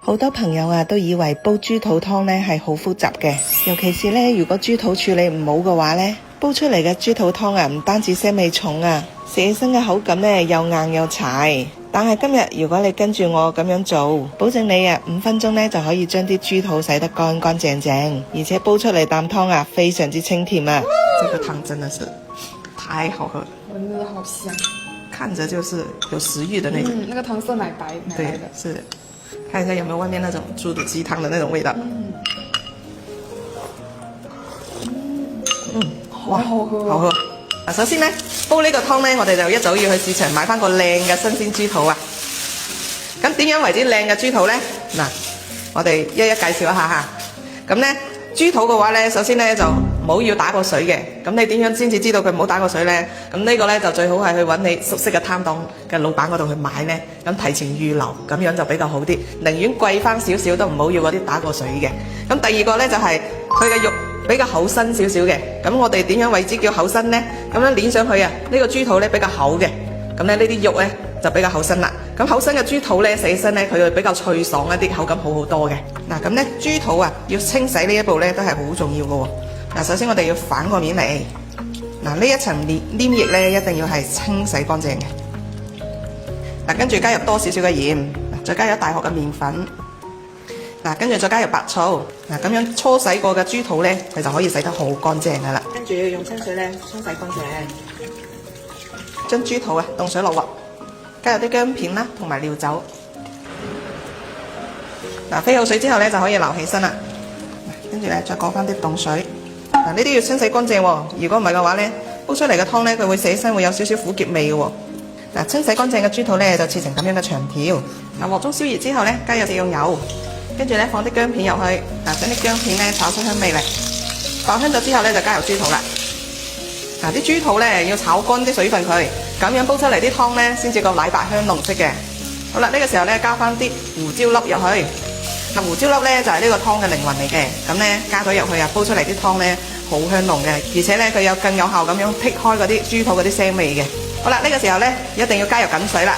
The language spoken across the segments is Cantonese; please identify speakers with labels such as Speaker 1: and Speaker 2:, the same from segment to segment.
Speaker 1: 好多朋友啊都以為煲豬肚湯呢係好複雜嘅，尤其是呢如果豬肚處理唔好嘅話呢，煲出嚟嘅豬肚湯啊唔單止腥味重啊，食起身嘅口感呢又硬又柴。但係今日如果你跟住我咁樣做，保證你啊5分鐘呢就可以將啲豬肚洗得乾乾淨淨，而且煲出嚟啖湯啊非常之清甜啊！這個湯真的是太好喝了，
Speaker 2: 聞着好香，
Speaker 1: 看着就是有食欲的那種。
Speaker 2: 那個湯色奶白的。
Speaker 1: 對，是的。看一下有沒有外面那種豬肚雞湯的那種味道。哇，
Speaker 2: 好喝，
Speaker 1: 好喝。首先呢，煲呢個湯呢，我哋就一早要去市場買翻個靚嘅新鮮豬肚啊。咁點樣為之靚嘅豬肚呢？嗱，我哋一一介紹一下吓。咁呢，豬肚嘅話呢，首先呢就唔好要打過水嘅。咁你點樣先至知道佢唔好打過水呢？咁呢個呢就最好係去揾你熟悉嘅攤檔嘅老闆嗰度去買呢。咁提前預留，咁樣就比較好啲。寧願貴翻少少都唔好要嗰啲打過水嘅。咁第二個呢就係佢嘅肉比較厚身少少嘅。咁我哋點樣為之叫厚身呢？咁樣捏上去啊，呢個豬肚呢比較厚嘅。咁呢啲肉呢就比較厚身啦。咁厚身嘅豬肚呢，食起身呢佢會比較脆爽一啲，口感好好多嘅。嗱，咁呢豬肚啊要清洗呢一步呢都係好重要嘅喎。嗱，首先我哋要反個面嚟。嗱，呢一層黏液呢一定要係清洗乾淨嘅。嗱，跟住加入多少少嘅鹽，再加入1大殼嘅麵粉。嗱，跟住再加入白醋。嗱，咁樣搓洗過嘅豬肚呢，佢就可以洗得好乾淨噶啦。跟住要用清水呢沖洗乾淨。將豬肚啊凍水落鑊，加入啲薑片啦，同埋料酒。嗱，飛好水之後呢，就可以撈起身啦。跟住呢，再過翻啲凍水。嗱，呢啲要清洗乾淨喎。如果唔係嘅話呢，煲出嚟嘅湯呢，佢會食起身會有少少苦澀味嘅喎。嗱，清洗乾淨嘅豬肚呢，就切成咁樣嘅長條。嗱，鑊中燒熱之後呢，加入食用油，跟住呢，放啲薑片入去。嗱，將啲薑片呢炒出香味嚟。爆香咗之後呢，就加入豬肚啦。嗱，啲豬肚呢，要炒乾啲水分佢，咁樣煲出嚟啲湯呢，先至個奶白香濃色嘅。好啦，呢個時候呢，加翻啲胡椒粒入去。嗱，胡椒粒呢，就係呢個湯嘅靈魂嚟嘅。咁呢，加咗入去啊，煲出嚟啲湯呢，好香濃嘅，而且呢，佢有更有效咁樣剔開嗰啲豬肚嗰啲腥味嘅。好啦，呢個時候呢，一定要加入緊水啦。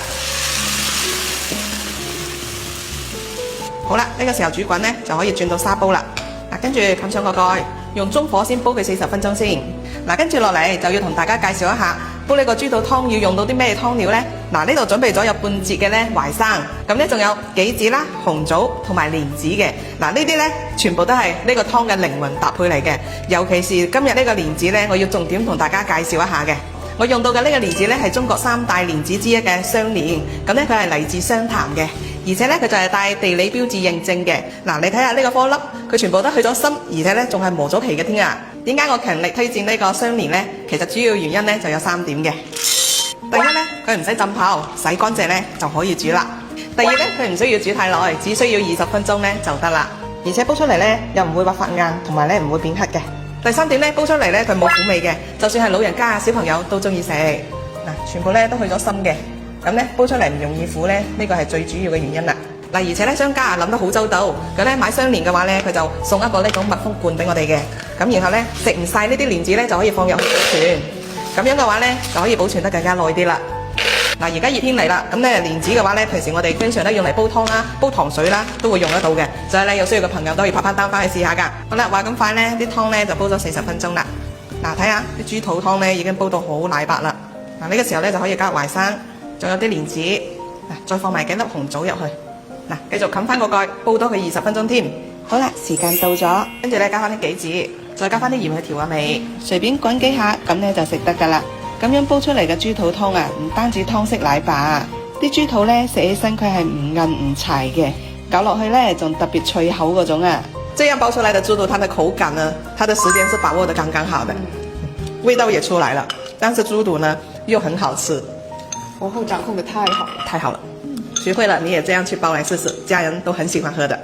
Speaker 1: 好啦，呢個時候煮滾呢，就可以轉到砂煲啦。嗱，跟住冚上個蓋，用中火先煲佢40分鐘先。嗱，跟住落嚟就要同大家介紹一下煲呢個豬肚湯要用到啲咩湯料呢？嗱，呢度準備咗有半截嘅呢淮生，咁呢仲有杞子啦、紅棗同埋蓮子嘅。嗱，呢啲呢全部都係呢個湯嘅靈魂搭配嚟嘅。尤其是今日呢個蓮子呢，我要重點同大家介紹一下嘅。我用到嘅呢個蓮子呢，係中國3大蓮子之一嘅雙蓮，咁呢，佢係嚟自湘潭嘅，而且呢，佢就係帶地理標誌認證嘅。嗱，你睇下呢個顆粒，佢全部都去咗心，而且呢，仲係磨咗皮嘅添啊！點解我強力推薦呢個雙蓮呢？其實主要原因呢就有3點嘅。第一呢，佢唔使浸泡，洗乾淨呢就可以煮啦。第二呢，佢唔需要煮太耐，只需要20分鐘呢就得啦。而且煲出嚟呢，又唔會話發硬，同埋呢唔會變黑嘅。第3點呢，煲出嚟呢，佢冇苦味嘅，就算係老人家啊、小朋友都中意食。嗱，全部呢都去咗心嘅，咁呢，煲出嚟唔容易苦呢，呢個係最主要嘅原因啦。嗱，而且呢，商家啊諗得好周到，咁呢買雙蓮嘅話呢，佢就送一個呢種密封罐俾我哋嘅，咁然後呢，食唔晒呢啲蓮子呢，就可以放入去保存，咁樣嘅話呢，就可以保存得更加耐啲啦。嗱，而家熱天嚟啦，咁呢蓮子嘅話呢，平時我哋經常都用嚟煲湯啦、煲糖水啦，都會用得到嘅。所以呢，有需要嘅朋友都可以拍翻單翻去試下㗎。好啦，話咁快呢，啲湯呢就煲咗40分鐘啦。嗱，睇下啲豬肚湯呢已經煲到好奶白啦。嗱，呢個時候呢，就可以加淮生，仲有啲蓮子，嗱，再放埋幾粒紅棗入去。嗱，繼續冚翻個蓋，煲多佢20分鐘添。好啦，時間到咗，跟住呢，加翻啲杞子，再加翻啲鹽去調下味，隨便滾幾下，咁呢就食得㗎啦。咁樣煲出嚟嘅豬肚湯啊，唔單止湯色奶白，啲豬肚呢食起身佢係唔韌唔柴嘅，咬落去呢仲特別脆口嗰種啊。這樣煲出來的豬肚，它的口感呢，它的時間是把握得剛剛好的，味道也出來了，但是豬肚呢又很好吃。
Speaker 2: 火候掌控得太好了，
Speaker 1: 太好了，學會了你也這樣去煲來試試，家人都很喜歡喝的。